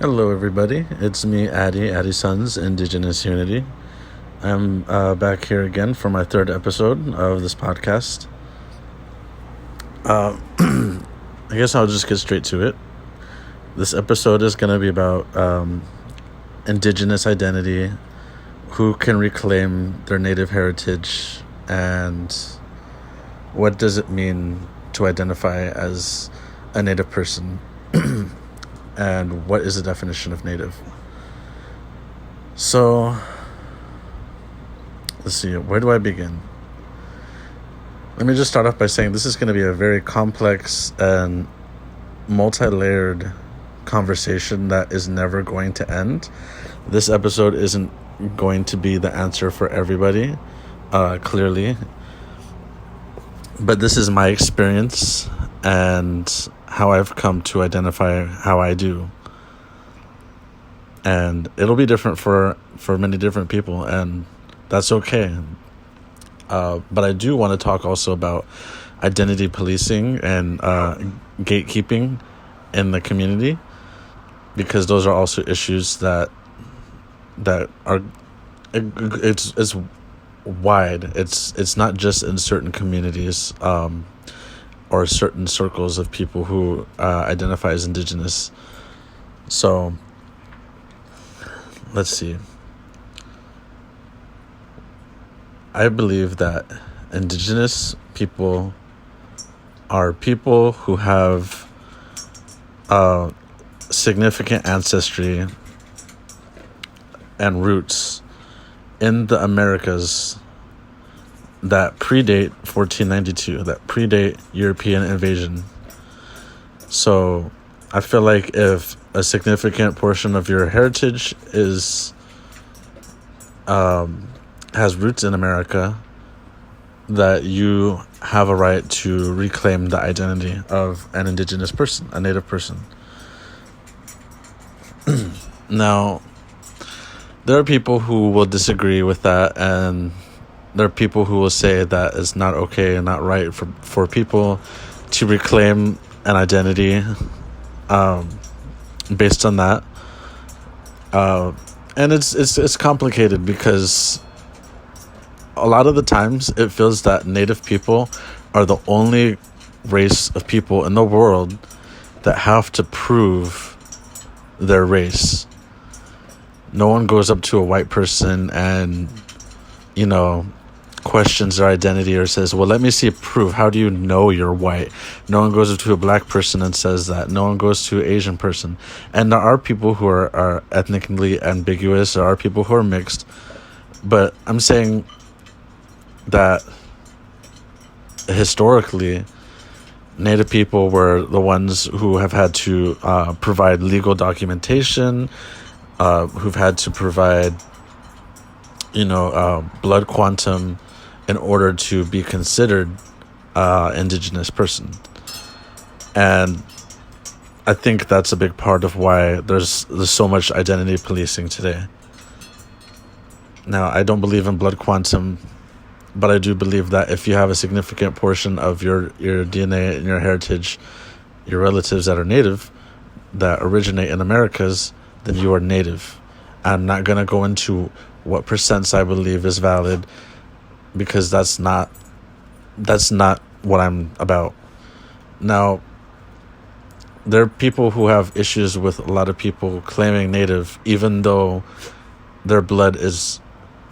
Hello, everybody. It's me, Addy Sons, Indigenous Unity. I'm back here again for my third episode of this podcast. I guess I'll just get straight to it. This episode is going to be about Indigenous identity, who can reclaim their Native heritage, and what does it mean to identify as a Native person. And what is the definition of Native? So, let's see, where do I begin? Let me just start off by saying this is going to be a very complex and multi-layered conversation that is never going to end. This episode isn't going to be the answer for everybody, clearly. But this is my experience and how I've come to identify how I do. And it'll be different for many different people, and that's okay. But I do want to talk also about identity policing and gatekeeping in the community, because those are also issues that are it's wide. It's not just in certain communities or certain circles of people who identify as Indigenous. So let's see. I believe that Indigenous people are people who have significant ancestry and roots in the Americas that predate 1492, that predate European invasion. So I feel like if a significant portion of your heritage is has roots in America, that you have a right to reclaim the identity of an Indigenous person, a Native person. Now, there are people who will disagree with that, and there are people who will say that it's not okay and not right for people to reclaim an identity based on that. And it's complicated, because a lot of the times it feels that Native people are the only race of people in the world that have to prove their race. No one goes up to a white person and, questions their identity or says, well, let me see proof. How do you know you're white? No one goes up to a black person and says that. No one goes to an Asian person. And there are people who are ethnically ambiguous. There are people who are mixed. But I'm saying that historically, Native people were the ones who have had to provide legal documentation, who've had to provide, blood quantum in order to be considered Indigenous person. And I think that's a big part of why there's so much identity policing today. Now, I don't believe in blood quantum, but I do believe that if you have a significant portion of your DNA and your heritage, your relatives that are Native, that originate in Americas, then you are Native. I'm not going to go into what percents I believe is valid, because that's not what I'm about. Now, there are people who have issues with a lot of people claiming Native, even though their blood is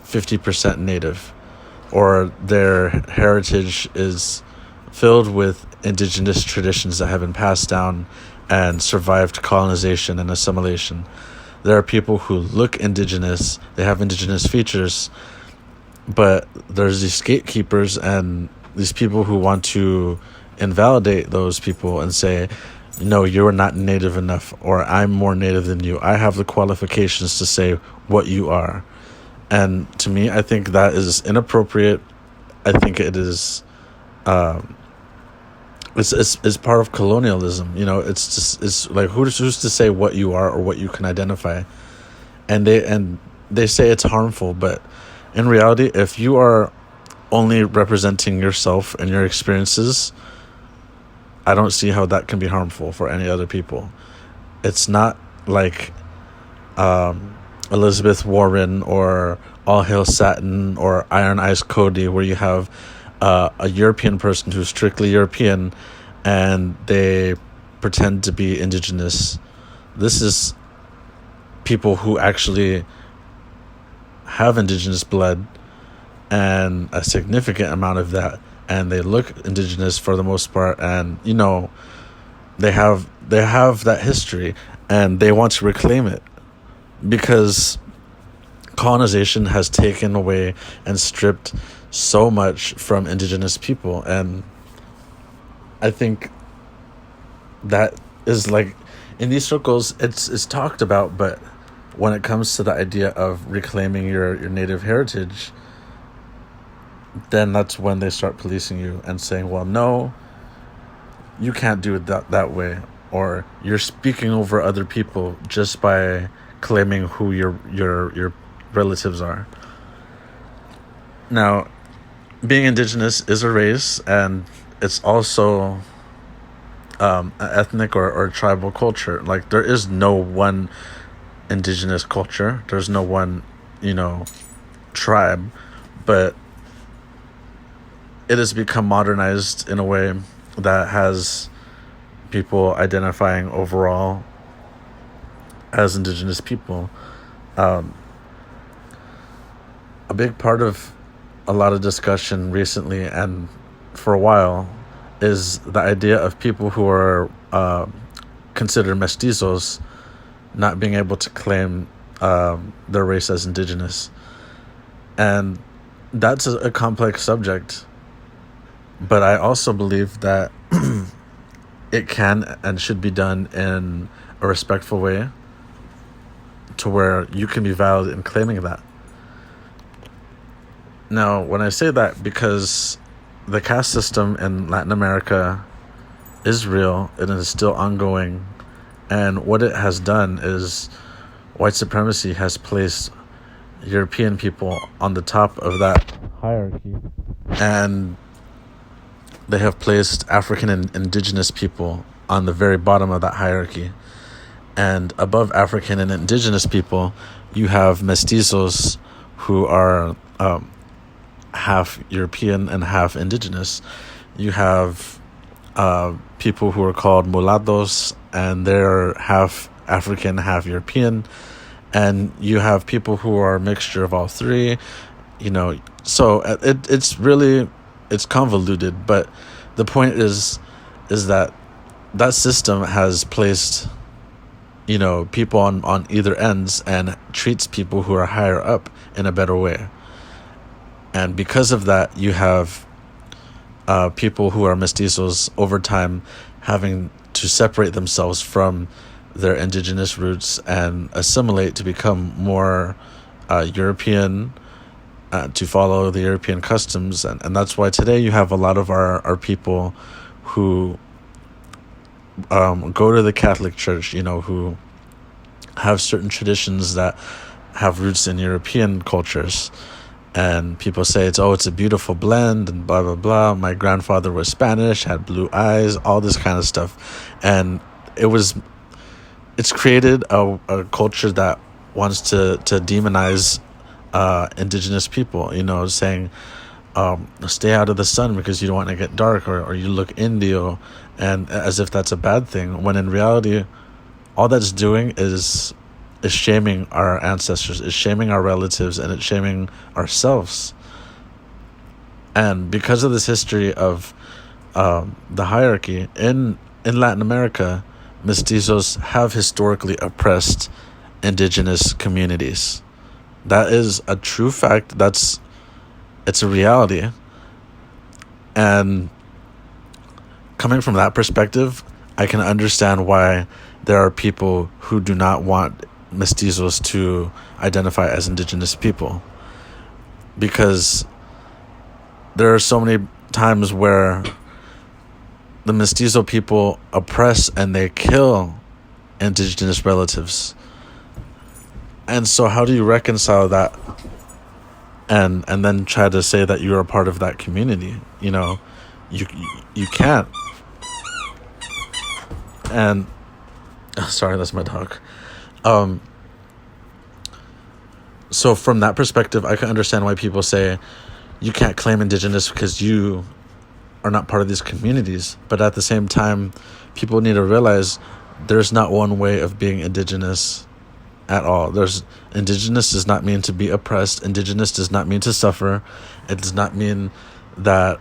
50% Native, or their heritage is filled with Indigenous traditions that have been passed down and survived colonization and assimilation. There are people who look Indigenous, they have Indigenous features, but there's these gatekeepers and these people who want to invalidate those people and say, no, you're not Native enough, or I'm more Native than you. I have the qualifications to say what you are. And to me, I think that is inappropriate. I think it is it's part of colonialism. It's like, who's to say what you are or what you can identify? And they say it's harmful, but in reality, if you are only representing yourself and your experiences, I don't see how that can be harmful for any other people. It's not like Elizabeth Warren or All Hail Satin or Iron Eyes Cody, where you have a European person who's strictly European and they pretend to be indigenous. This is people who actually have indigenous blood, and a significant amount of that, and they look indigenous for the most part, and they have that history, and they want to reclaim it because colonization has taken away and stripped so much from indigenous people. And I think that is, like, in these circles it's talked about, but when it comes to the idea of reclaiming your native heritage, then that's when they start policing you and saying, well, no, you can't do it that way, or you're speaking over other people just by claiming who your relatives are. Now, being indigenous is a race, and it's also an ethnic or tribal culture. Like, there is no one indigenous culture. There's no one, tribe, but it has become modernized in a way that has people identifying overall as indigenous people. A big part of a lot of discussion recently and for a while is the idea of people who are considered mestizos not being able to claim their race as indigenous. And that's a complex subject. But I also believe that it can and should be done in a respectful way to where you can be valid in claiming that. Now, when I say that, because the caste system in Latin America is real, it is still ongoing, and what it has done is white supremacy has placed European people on the top of that hierarchy, and they have placed African and indigenous people on the very bottom of that hierarchy. And above African and indigenous people, you have mestizos who are half European and half indigenous. You have people who are called mulattoes, and they're half African, half European. And you have people who are a mixture of all three. So it's convoluted, but the point is that system has placed people on either ends and treats people who are higher up in a better way. And because of that, you have people who are mestizos over time having to separate themselves from their indigenous roots and assimilate to become more European, to follow the European customs. And that's why today you have a lot of our people who go to the Catholic Church, who have certain traditions that have roots in European cultures. And people say it's a beautiful blend and blah, blah, blah. My grandfather was Spanish, had blue eyes, all this kind of stuff. And it's created a culture that wants to demonize indigenous people, saying stay out of the sun because you don't want to get dark, or you look Indio, and as if that's a bad thing, when in reality all that's doing is shaming our ancestors, is shaming our relatives, and it's shaming ourselves. And because of this history of the hierarchy in Latin America, mestizos have historically oppressed indigenous communities. That is a true fact. It's a reality. And coming from that perspective, I can understand why there are people who do not want mestizos to identify as indigenous people, because there are so many times where the mestizo people oppress and they kill indigenous relatives. And so how do you reconcile that and then try to say that you're a part of that community? You can't. And Sorry, that's my dog. So from that perspective, I can understand why people say you can't claim indigenous because you are not part of these communities. But at the same time, people need to realize there's not one way of being indigenous at all. Indigenous does not mean to be oppressed. Indigenous does not mean to suffer. It does not mean that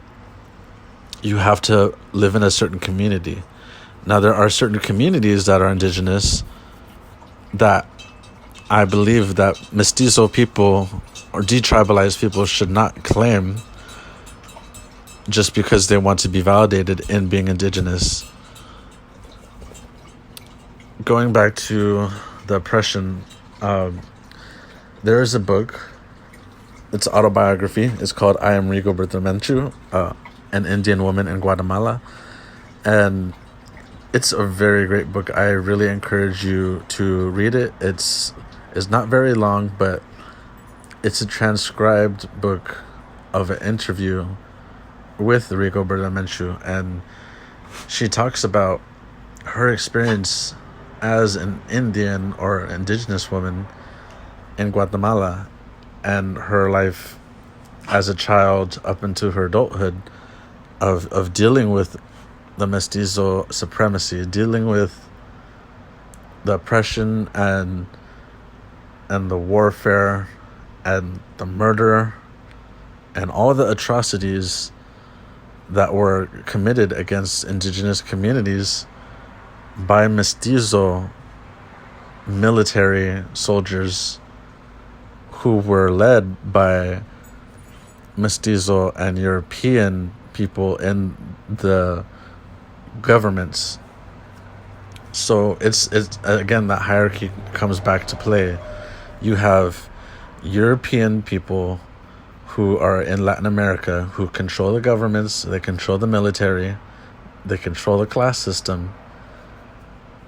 you have to live in a certain community. Now, there are certain communities that are indigenous that I believe that mestizo people or detribalized people should not claim just because they want to be validated in being indigenous. Going back to the oppression, there is a book. It's autobiography. It's called I Am Rigoberta Menchu, an Indian woman in Guatemala. And it's a very great book. I really encourage you to read it. It's not very long, but it's a transcribed book of an interview with Rigoberta Menchu, and she talks about her experience as an Indian or indigenous woman in Guatemala and her life as a child up into her adulthood of dealing with the mestizo supremacy, dealing with the oppression and the warfare and the murder and all the atrocities that were committed against indigenous communities by mestizo military soldiers who were led by mestizo and European people in the governments. So it's again, that hierarchy comes back to play. You have European people who are in Latin America who control the governments, they control the military, they control the class system,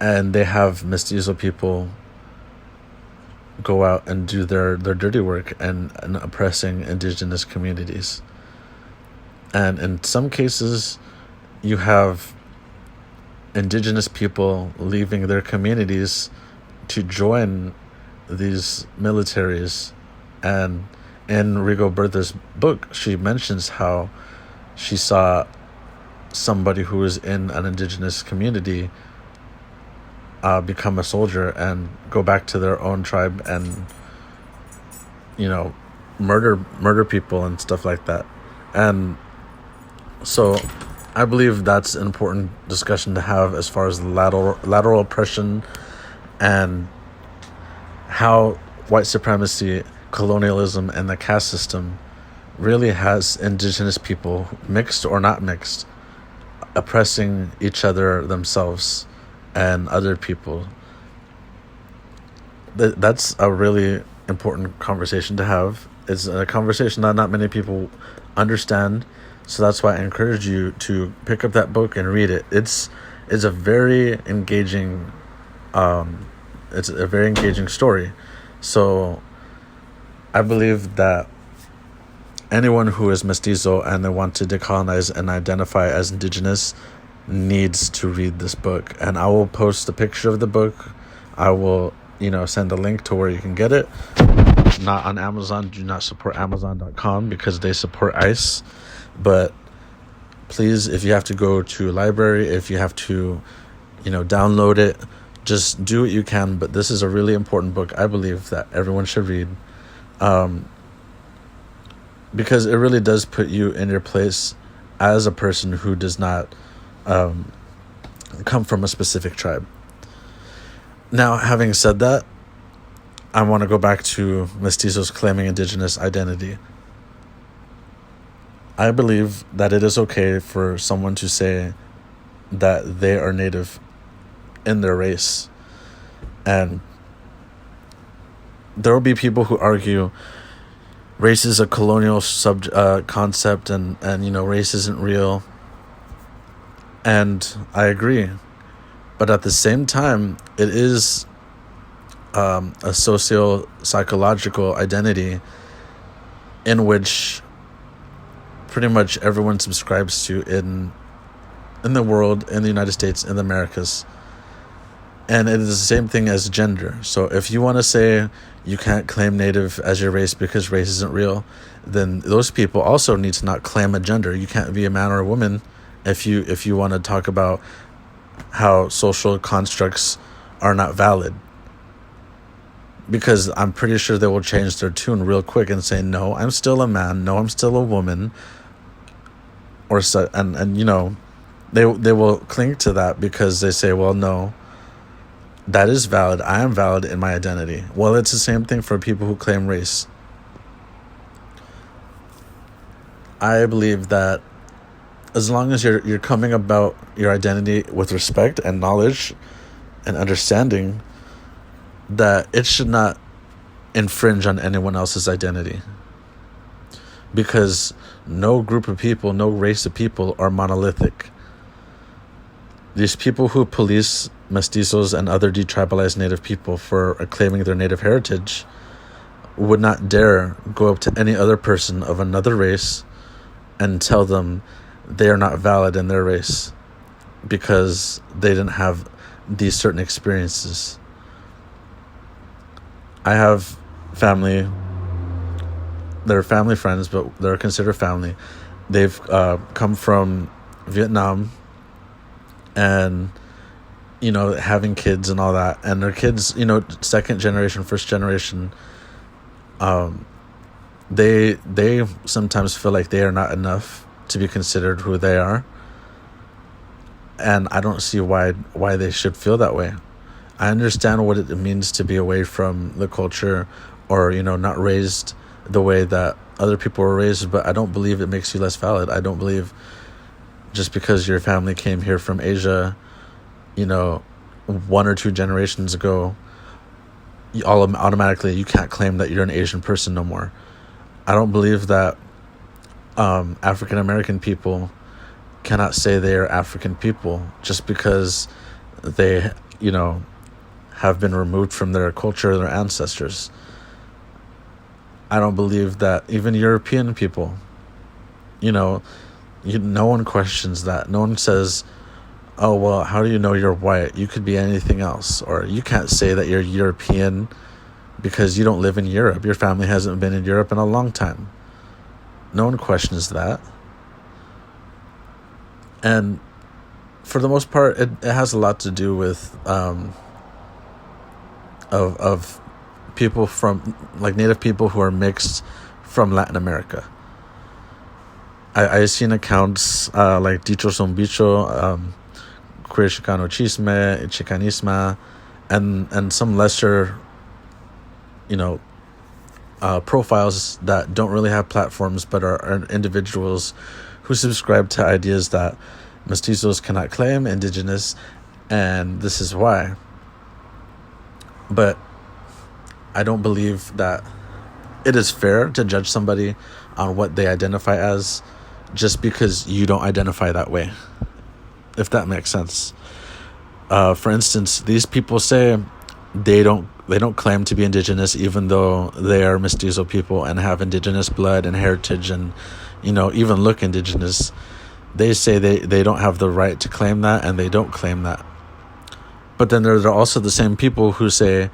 and they have mestizo people go out and do their dirty work and oppressing indigenous communities. And in some cases, you have indigenous people leaving their communities to join these militaries. And in Rigoberta's book, she mentions how she saw somebody who was in an indigenous community become a soldier and go back to their own tribe and, murder people and stuff like that. And so I believe that's an important discussion to have as far as the lateral oppression and how white supremacy, colonialism, and the caste system really has indigenous people, mixed or not mixed, oppressing each other themselves and other people. That's a really important conversation to have. It's a conversation that not many people understand. So that's why I encourage you to pick up that book and read it. It's a very engaging story. So I believe that anyone who is mestizo and they want to decolonize and identify as indigenous needs to read this book. And I will post a picture of the book. I will, send a link to where you can get it. Not on Amazon. Do not support Amazon.com because they support ICE. But please, if you have to go to a library, if you have to, download it, just do what you can. But this is a really important book, I believe, that everyone should read. Because it really does put you in your place as a person who does not come from a specific tribe. Now, having said that, I want to go back to mestizos claiming indigenous identity. I believe that it is okay for someone to say that they are native in their race. And there will be people who argue race is a colonial concept and race isn't real. And I agree. But at the same time, it is a socio-psychological identity in which pretty much everyone subscribes to in the world, in the United States, in the Americas. And it is the same thing as gender. So if you want to say you can't claim Native as your race because race isn't real, then those people also need to not claim a gender. You can't be a man or a woman if you want to talk about how social constructs are not valid. Because I'm pretty sure they will change their tune real quick and say, no, I'm still a man. No, I'm still a woman. Or so, and you know, they will cling to that because they say, well, no, that is valid. I am valid in my identity. Well, it's the same thing for people who claim race. I believe that as long as you're coming about your identity with respect and knowledge and understanding, that it should not infringe on anyone else's identity. Because no group of people, no race of people are monolithic. These people who police mestizos and other detribalized Native people for claiming their Native heritage would not dare go up to any other person of another race and tell them they are not valid in their race because they didn't have these certain experiences. I have family, they're family friends, but they're considered family. They've come from Vietnam and, you know, having kids and all that. And their kids, you know, second generation, first generation, they sometimes feel like they are not enough to be considered who they are. And I don't see why they should feel that way. I understand what it means to be away from the culture or, you know, not raised the way that other people were raised, but I don't believe it makes you less valid. I don't believe just because your family came here from Asia, you know, 1 or 2 generations ago, automatically you can't claim that you're an Asian person no more. I don't believe that African American people cannot say they are African people just because they, you know, have been removed from their culture, their ancestors. I don't believe that even European people, you know, no one questions that. No one says, oh, well, how do you know you're white? You could be anything else. Or you can't say that you're European because you don't live in Europe. Your family hasn't been in Europe in a long time. No one questions that. And for the most part, it has a lot to do with of people from, like, Native people who are mixed from Latin America. I've seen accounts like Dicho Son Bicho, Queer Chicano Chisme, Chicanisma, and some lesser, you know, profiles that don't really have platforms but are individuals who subscribe to ideas that mestizos cannot claim indigenous, and this is why. But I don't believe that it is fair to judge somebody on what they identify as just because you don't identify that way, if that makes sense. For instance, these people say they don't claim to be indigenous even though they are mestizo people and have indigenous blood and heritage and, you know, even look indigenous. They say they don't have the right to claim that, and they don't claim that. But then there are also the same people who say,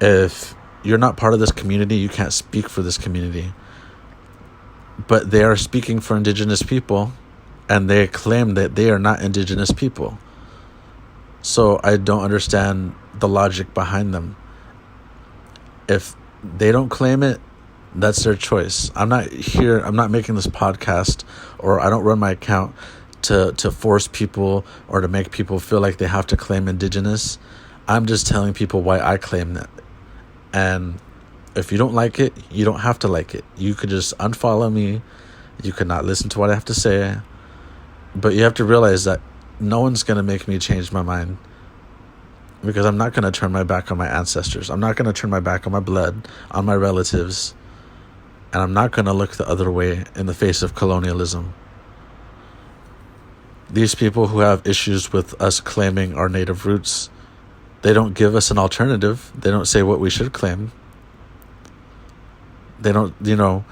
if you're not part of this community, you can't speak for this community. But they are speaking for indigenous people, and they claim that they are not indigenous people. So I don't understand the logic behind them. If they don't claim it, that's their choice. I'm not making this podcast, or I don't run my account to force people or to make people feel like they have to claim indigenous. I'm just telling people why I claim that. And if you don't like it, you don't have to like it. You could just unfollow me. You could not listen to what I have to say. But you have to realize that no one's going to make me change my mind, because I'm not going to turn my back on my ancestors. I'm not going to turn my back on my blood, on my relatives. And I'm not going to look the other way in the face of colonialism. These people who have issues with us claiming our native roots, they don't give us an alternative. They don't say what we should claim. They don't, you know,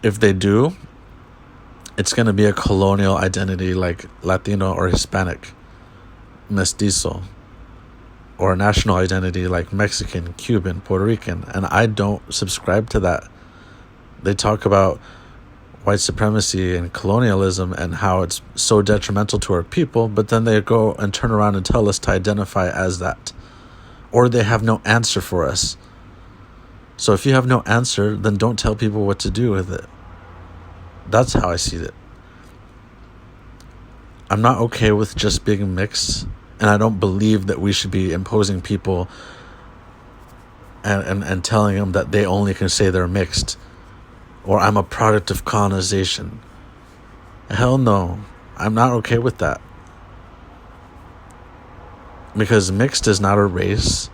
if they do, it's going to be a colonial identity like Latino or Hispanic, mestizo. or a national identity like Mexican, Cuban, Puerto Rican, and I don't subscribe to that. They talk about white supremacy and colonialism and how it's so detrimental to our people, but then they go and turn around and tell us to identify as that. Or they have no answer for us. So if you have no answer, then don't tell people what to do with it. That's how I see it. I'm not okay with just being mixed, and I don't believe that we should be imposing people and telling them that they only can say they're mixed, or I'm a product of colonization. Hell no. I'm not okay with that. Because mixed is not a race,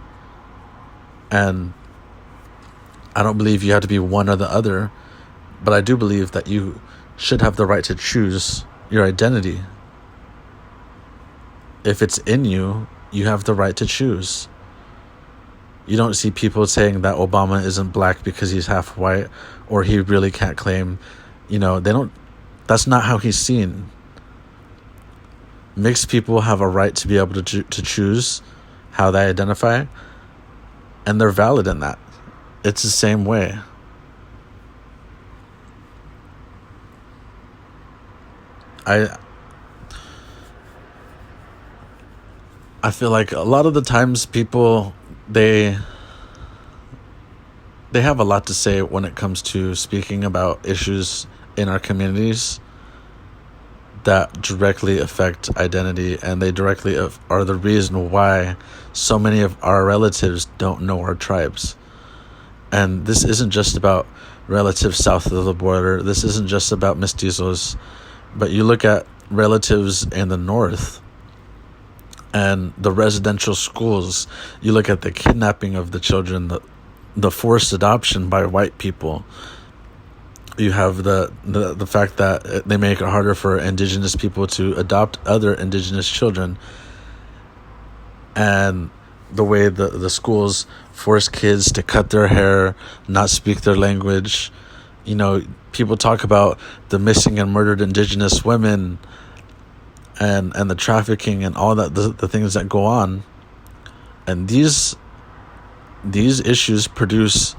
and I don't believe you have to be one or the other, but I do believe that you should have the right to choose your identity. If it's in you, you have the right to choose. You don't see people saying that Obama isn't black because he's half white, or he really can't claim, that's not how he's seen. Mixed people have a right to be able to choose how they identify, and they're valid in that. It's the same way. I feel like a lot of the times people, they have a lot to say when it comes to speaking about issues in our communities that directly affect identity, and they directly are the reason why so many of our relatives don't know our tribes. And this isn't just about relatives south of the border. This isn't just about mestizos. But you look at relatives in the north and the residential schools. You look at the kidnapping of the children, the forced adoption by white people. You have the fact that they make it harder for indigenous people to adopt other indigenous children. And the way the schools force kids to cut their hair, not speak their language. People talk about the missing and murdered indigenous women and the trafficking and all that, the things that go on. And these issues produce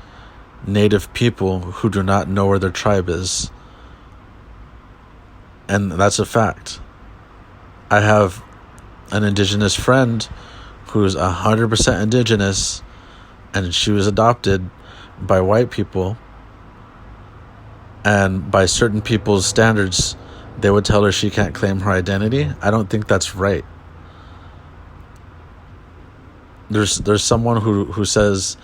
Native people who do not know where their tribe is. And that's a fact. I have an indigenous friend who's 100% indigenous, and she was adopted by white people. And by certain people's standards, they would tell her she can't claim her identity. I don't think that's right. There's someone who says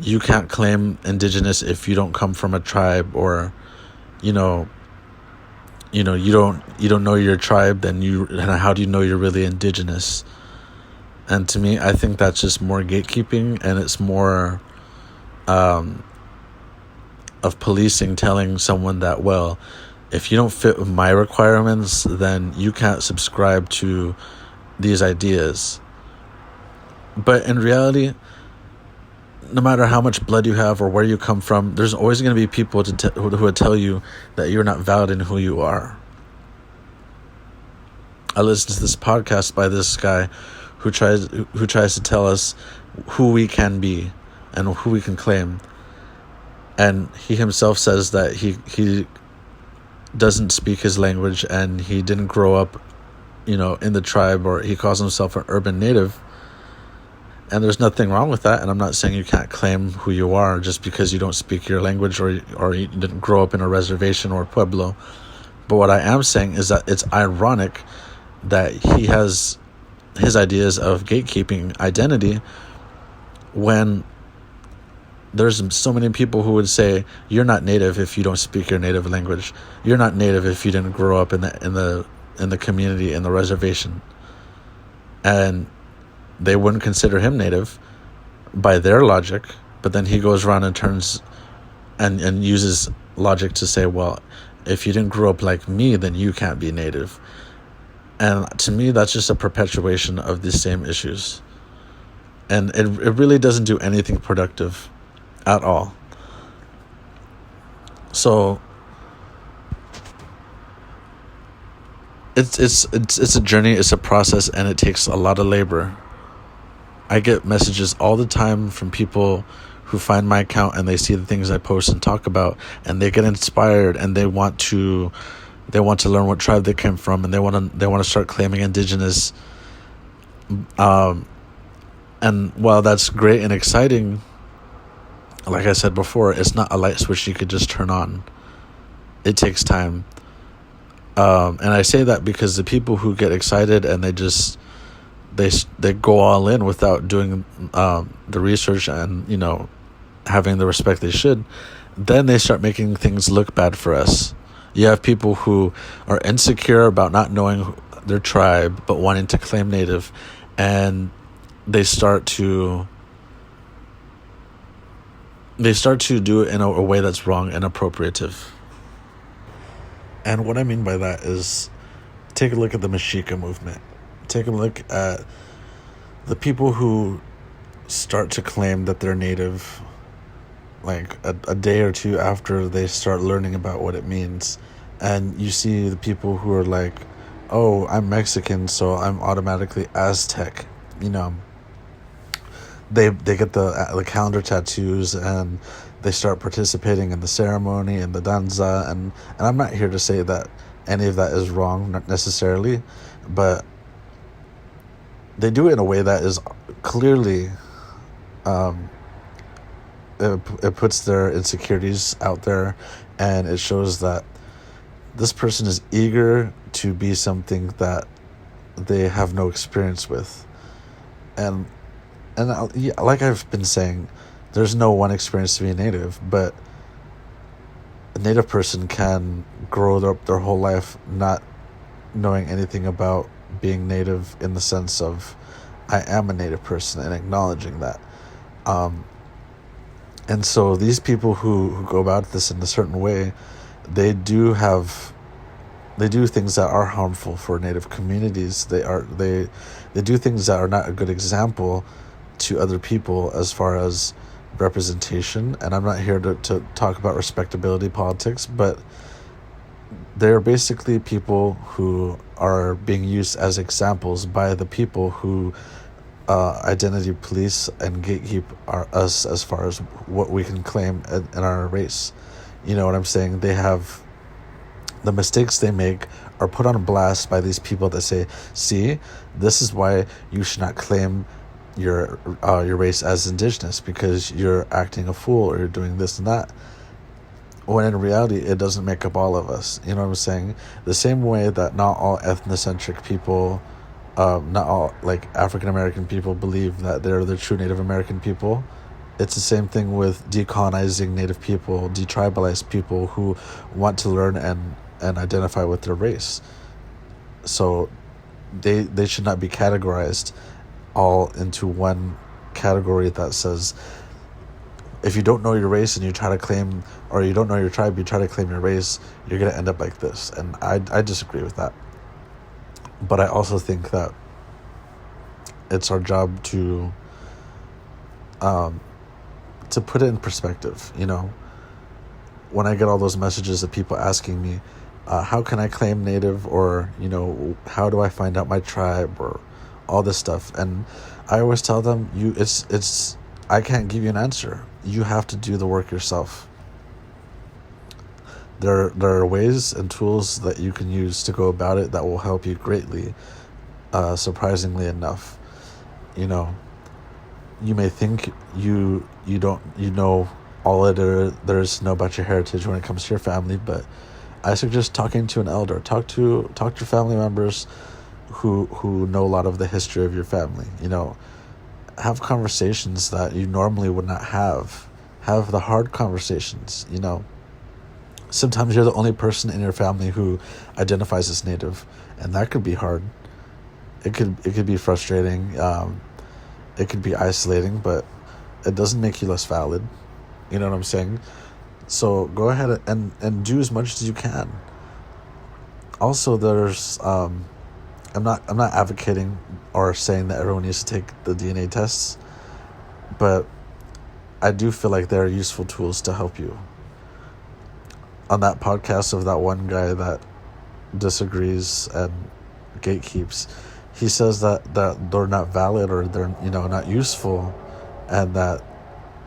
you can't claim indigenous if you don't come from a tribe, or you don't know your tribe, then how do you know you're really indigenous? And to me, I think that's just more gatekeeping, and it's more of policing, telling someone that, well, if you don't fit with my requirements, then you can't subscribe to these ideas. But in reality, no matter how much blood you have or where you come from, there's always going to be people who will tell you that you're not valid in who you are. I listened to this podcast by this guy who tries to tell us who we can be and who we can claim. And he himself says that he doesn't speak his language, and he didn't grow up, in the tribe, or he calls himself an urban native. And there's nothing wrong with that. And I'm not saying you can't claim who you are just because you don't speak your language, or you didn't grow up in a reservation or pueblo. But what I am saying is that it's ironic that he has his ideas of gatekeeping identity when there's so many people who would say you're not native if you don't speak your native language. You're not native if you didn't grow up in the community, in the reservation. And they wouldn't consider him native by their logic, but then he goes around and turns and uses logic to say, well, if you didn't grow up like me, then you can't be native. And to me, that's just a perpetuation of these same issues. And it really doesn't do anything productive at all. So it's a journey, it's a process, and it takes a lot of labor. I get messages all the time from people who find my account and they see the things I post and talk about, and they get inspired and they want to learn what tribe they came from, and they want to start claiming Indigenous. And while that's great and exciting, like I said before, it's not a light switch you could just turn on. It takes time. And I say that because the people who get excited and they go all in without doing the research and, having the respect they should, then they start making things look bad for us. You have people who are insecure about not knowing their tribe but wanting to claim Native, and they start to do it in a way that's wrong and appropriative. And what I mean by that is, take a look at the Mexica movement. Take a look at the people who start to claim that they're Native like a day or two after they start learning about what it means. And you see the people who are like, oh, I'm Mexican, so I'm automatically Aztec. They get the calendar tattoos, and they start participating in the ceremony and the danza, and I'm not here to say that any of that is wrong, not necessarily, but they do it in a way that is clearly it puts their insecurities out there, and it shows that this person is eager to be something that they have no experience with. And like I've been saying, there's no one experience to be Native, but a Native person can grow their whole life not knowing anything about being Native, in the sense of, I am a Native person, and acknowledging that. And so these people who go about this in a certain way, they do things that are harmful for Native communities. They do things that are not a good example to other people as far as representation. And I'm not here to talk about respectability politics, but they're basically people who are being used as examples by the people who identity police and gatekeep us as far as what we can claim in our race. You know what I'm saying? They have the mistakes they make are put on blast by these people that say, see, this is why you should not claim your race as Indigenous, because you're acting a fool, or you're doing this and that. When in reality, it doesn't make up all of us. You know what I'm saying? The same way that not all ethnocentric people, not all African American people believe that they're the true Native American people. It's the same thing with decolonizing Native people, detribalized people who want to learn and identify with their race. So they should not be categorized all into one category that says, if you don't know your race and you try to claim, or you don't know your tribe, you try to claim your race, you're going to end up like this. And I disagree with that. But I also think that it's our job to put it in perspective. When I get all those messages of people asking me, how can I claim Native, or how do I find out my tribe, or all this stuff, and I always tell them, I can't give you an answer. You have to do the work yourself. There are ways and tools that you can use to go about it that will help you greatly. Surprisingly enough, you may think you know all there is to know about your heritage when it comes to your family, but I suggest talking to an elder. Talk to family members who know a lot of the history of your family. Have conversations that you normally would not have. Have the hard conversations. Sometimes you're the only person in your family who identifies as Native, and that could be hard. It could be frustrating. It could be isolating, but it doesn't make you less valid. You know what I'm saying? So go ahead and do as much as you can. Also, there's I'm not advocating or saying that everyone needs to take the DNA tests, but I do feel like they're useful tools to help you. On that podcast of that one guy that disagrees and gatekeeps, he says that they're not valid, or they're, not useful, and that,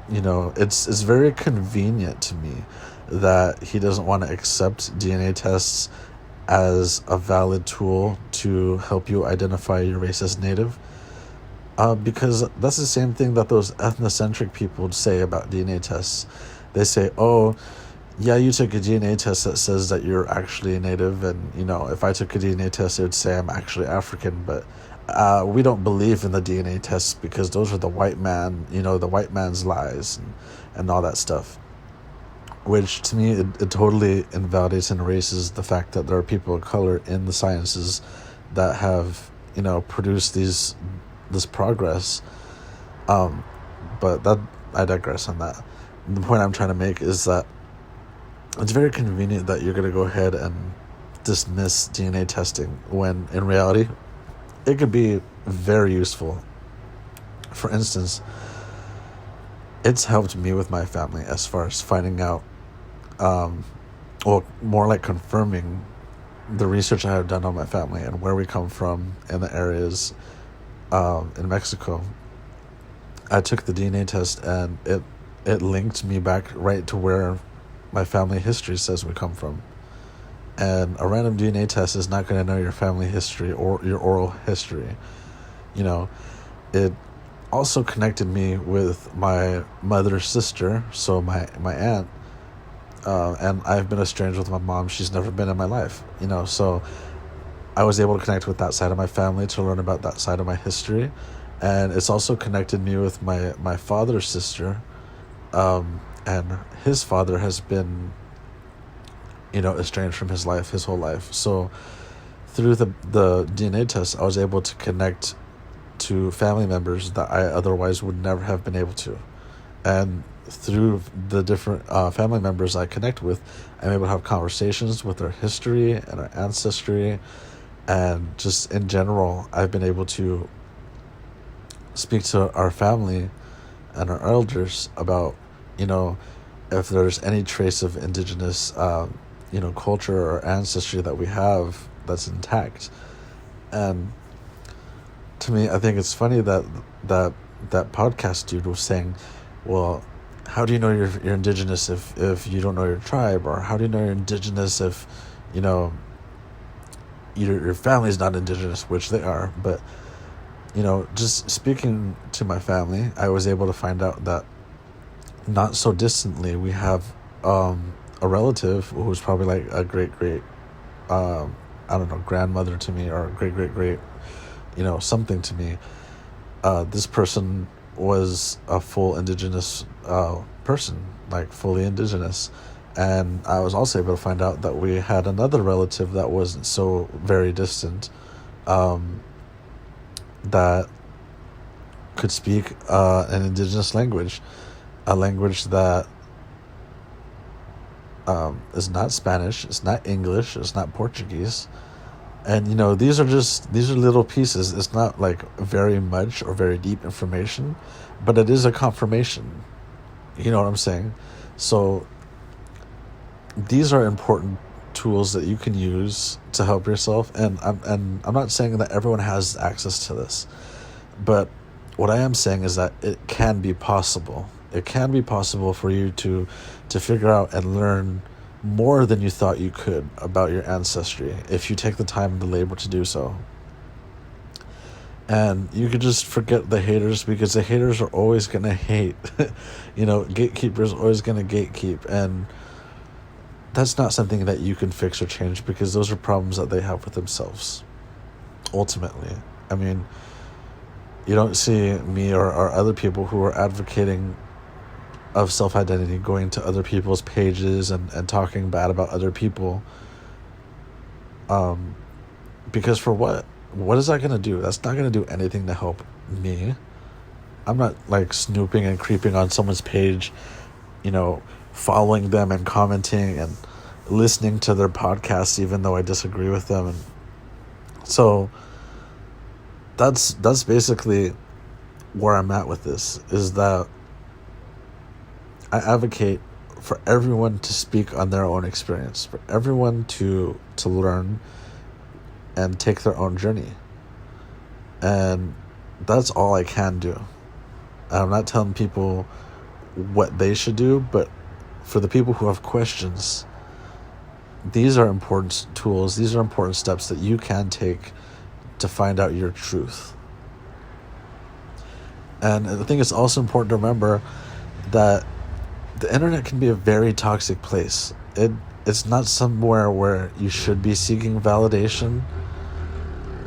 it's very convenient to me that he doesn't want to accept DNA tests as a valid tool to help you identify your race as Native. Because that's the same thing that those ethnocentric people would say about DNA tests. They say, oh, yeah, you took a DNA test that says that you're actually a Native, and, if I took a DNA test, it would say I'm actually African, but we don't believe in the DNA tests because those are the white man's lies, and all that stuff. Which, to me, it totally invalidates and erases the fact that there are people of color in the sciences that have, produced this progress. But I digress on that. The point I'm trying to make is that it's very convenient that you're going to go ahead and dismiss DNA testing when, in reality, it could be very useful. For instance, it's helped me with my family as far as finding out, more like confirming the research I have done on my family and where we come from in the areas in Mexico. I took the DNA test, and it linked me back right to where my family history says we come from. And a random DNA test is not going to know your family history or your oral history. It also connected me with my mother's sister, so my aunt, and I've been estranged with my mom. She's never been in my life, so I was able to connect with that side of my family to learn about that side of my history. And it's also connected me with my father's sister, and his father has been, estranged from his whole life. So through the DNA test, I was able to connect to family members that I otherwise would never have been able to. And through the different family members I connect with, I'm able to have conversations with their history and our ancestry. And just in general, I've been able to speak to our family and our elders about, if there's any trace of indigenous, culture or ancestry that we have that's intact. And to me, I think it's funny that podcast dude was saying, well, how do you know you're indigenous if you don't know your tribe? Or how do you know you're indigenous if, your family's not indigenous, which they are. But, just speaking to my family, I was able to find out that not so distantly we have a relative who's probably like a great grandmother to me, or great something to me. This person was a full indigenous person, like fully indigenous. And I was also able to find out that we had another relative that wasn't so very distant, that could speak an indigenous language, a language that is not Spanish, it's not English, it's not Portuguese. And, these are little pieces. It's not like very much or very deep information, but it is a confirmation. You know what I'm saying? So these are important tools that you can use to help yourself. And I'm not saying that everyone has access to this, but what I am saying is that it can be possible. It can be possible for you to figure out and learn more than you thought you could about your ancestry if you take the time and the labor to do so. And you could just forget the haters, because the haters are always going to hate. Gatekeepers are always going to gatekeep. And that's not something that you can fix or change, because those are problems that they have with themselves, ultimately. I mean, you don't see me or other people who are advocating of self-identity going to other people's pages and talking bad about other people. Because for what? What is that going to do? That's not going to do anything to help me. I'm not like snooping and creeping on someone's page, following them and commenting and listening to their podcasts even though I disagree with them. And so that's basically where I'm at with this, is that I advocate for everyone to speak on their own experience, for everyone to learn and take their own journey. And that's all I can do. I'm not telling people what they should do, but for the people who have questions, these are important tools, these are important steps that you can take to find out your truth. And I think it's also important to remember that the internet can be a very toxic place. It's not somewhere where you should be seeking validation.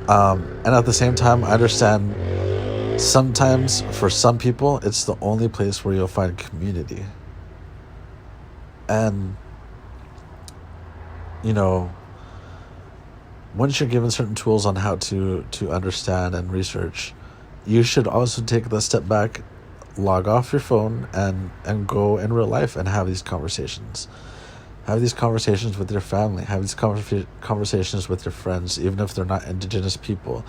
And at the same time, I understand sometimes for some people, it's the only place where you'll find community. And, you know, once you're given certain tools on how to understand and research, you should also take the step back, log off your phone, and go in real life and have these conversations. Have these conversations with your family. Have these conversations with your friends, even if they're not Indigenous people.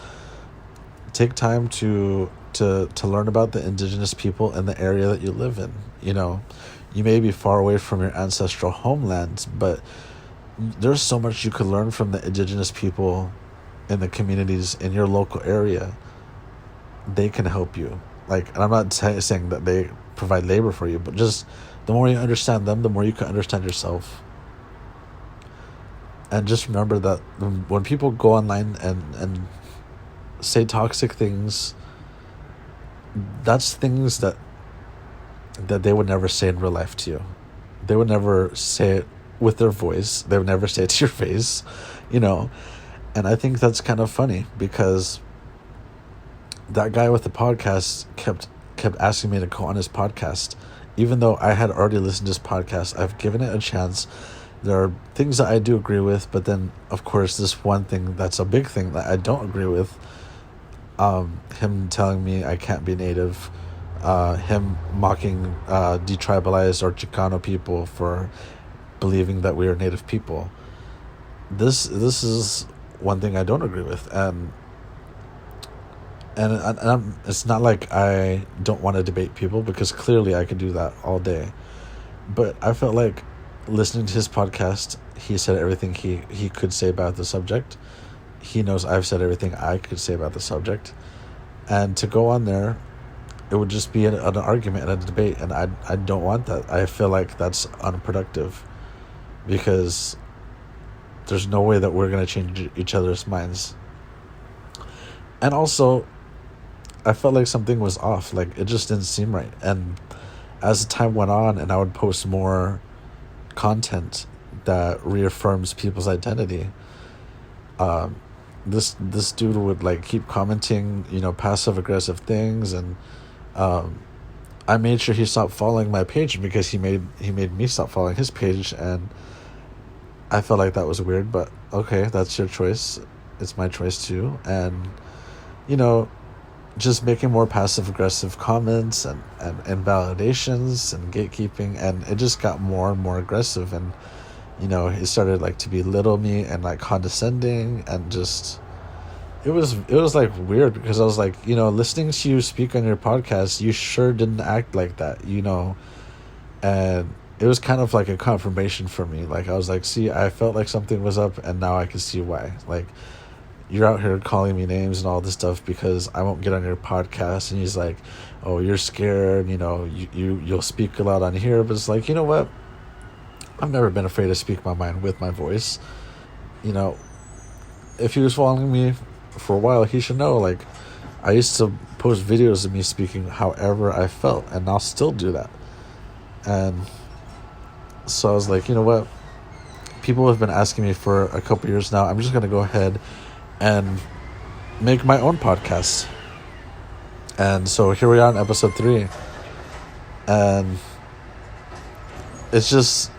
Take time to learn about the Indigenous people in the area that you live in. You know, you may be far away from your ancestral homelands, but there's so much you could learn from the Indigenous people in the communities in your local area. They can help you. Like, and I'm not saying that they provide labor for you, but just the more you understand them, the more you can understand yourself. And just remember that when people go online and say toxic things, that's things that they would never say in real life to you. They would never say it with their voice. They would never say it to your face, you know. And I think that's kind of funny because that guy with the podcast kept asking me to go on his podcast. Even though I had already listened to his podcast, I've given it a chance. There are things that I do agree with, but then, of course, this one thing that's a big thing that I don't agree with. Him telling me I can't be Native. Him mocking detribalized or Chicano people for believing that we are Native people. This is one thing I don't agree with, and it's not like I don't want to debate people, because clearly I could do that all day. But I felt like listening to his podcast, he said everything he could say about the subject. He knows I've said everything I could say about the subject. And to go on there, it would just be an argument and a debate, and I don't want that. I feel like that's unproductive, because there's no way that we're going to change each other's minds. And also, I felt like something was off. Like, it just didn't seem right. And as the time went on and I would post more content that reaffirms people's identity, this dude would like keep commenting, you know, passive aggressive things, and I made sure he stopped following my page because he made me stop following his page, and I felt like that was weird. But okay, that's your choice. It's my choice too. And, you know, just making more passive aggressive comments and invalidations and gatekeeping, and it just got more and more aggressive. And, you know, he started like to belittle me and like condescending, and just it was like weird, because I was like, you know, listening to you speak on your podcast, you sure didn't act like that, you know. And it was kind of like a confirmation for me. Like, I was like, see, I felt like something was up, and now I can see why. Like, you're out here calling me names and all this stuff because I won't get on your podcast. And he's like, oh, you're scared, you know, you'll speak a lot on here. But it's like, you know what? I've never been afraid to speak my mind with my voice. You know, if he was following me for a while, he should know, like, I used to post videos of me speaking however I felt, and I'll still do that. And so I was like, you know what? People have been asking me for a couple years now. I'm just going to go ahead and make my own podcast. And so here we are on episode 3. And it's just,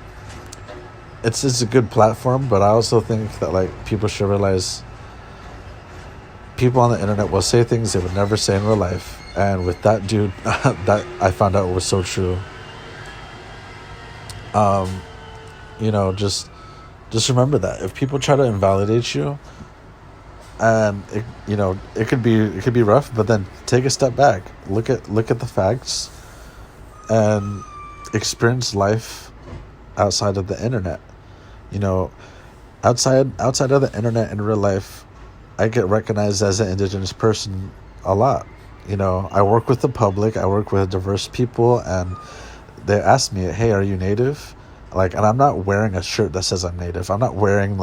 it's a good platform, but I also think that, like, people should realize people on the internet will say things they would never say in real life. And with that dude, that I found out was so true. You know, just remember that if people try to invalidate you, and it could be rough, but then take a step back, look at the facts, and experience life outside of the internet. You know, outside of the internet in real life, I get recognized as an Indigenous person a lot. I work with the public, I work with diverse people, and they ask me, hey, are you Native? And I'm not wearing a shirt that says I'm Native. I'm not wearing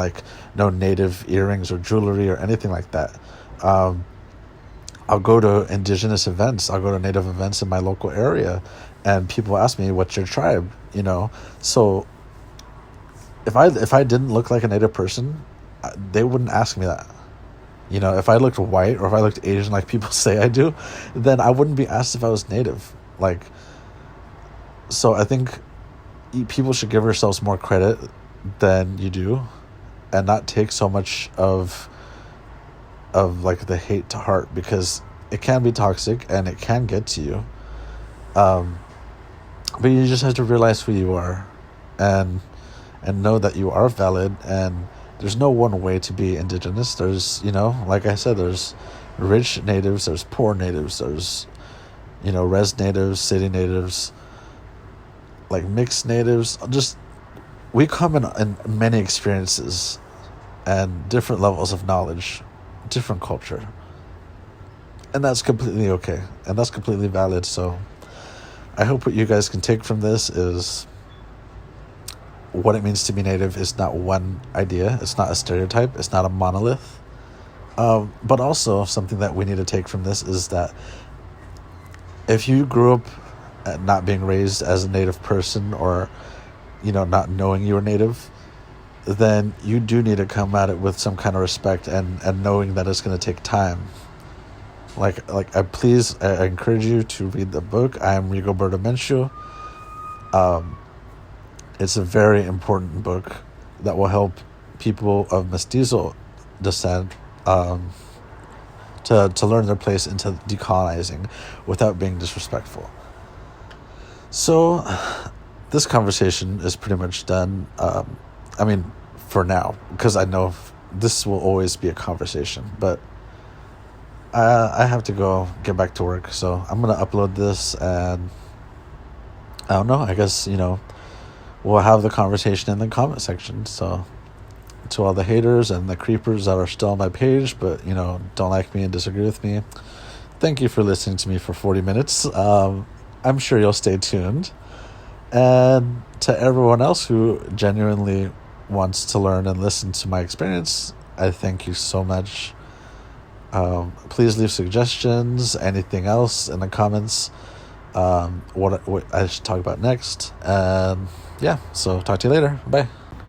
no Native earrings or jewelry or anything like that. I'll go to Indigenous events. I'll go to Native events in my local area, and people ask me, what's your tribe? So if I didn't look like a Native person, they wouldn't ask me that. If I looked white or if I looked Asian like people say I do, then I wouldn't be asked if I was Native. So I think people should give ourselves more credit than you do, and not take so much of the hate to heart, because it can be toxic and it can get to you. But you just have to realize who you are, and know that you are valid, and there's no one way to be Indigenous. There's, like I said, there's rich Natives, there's poor Natives, there's, res Natives, city Natives, mixed Natives. We come in many experiences and different levels of knowledge, different culture. And that's completely okay. And that's completely valid. So I hope what you guys can take from this is what it means to be Native is not one idea. It's not a stereotype. It's not a monolith. But also something that we need to take from this is that if you grew up not being raised as a Native person, or, not knowing you were Native, then you do need to come at it with some kind of respect, and knowing that it's going to take time. I encourage you to read the book. I am Rigoberta Menchu. It's a very important book that will help people of mestizo descent to learn their place into decolonizing without being disrespectful. So this conversation is pretty much done. For now, because I know this will always be a conversation, but I have to go get back to work. So I'm going to upload this, and I don't know, I guess, we'll have the conversation in the comment section. So to all the haters and the creepers that are still on my page, but, don't like me and disagree with me, thank you for listening to me for 40 minutes. I'm sure you'll stay tuned. And to everyone else who genuinely wants to learn and listen to my experience, I thank you so much. Please leave suggestions, anything else in the comments, what I should talk about next. And yeah, so talk to you later. Bye.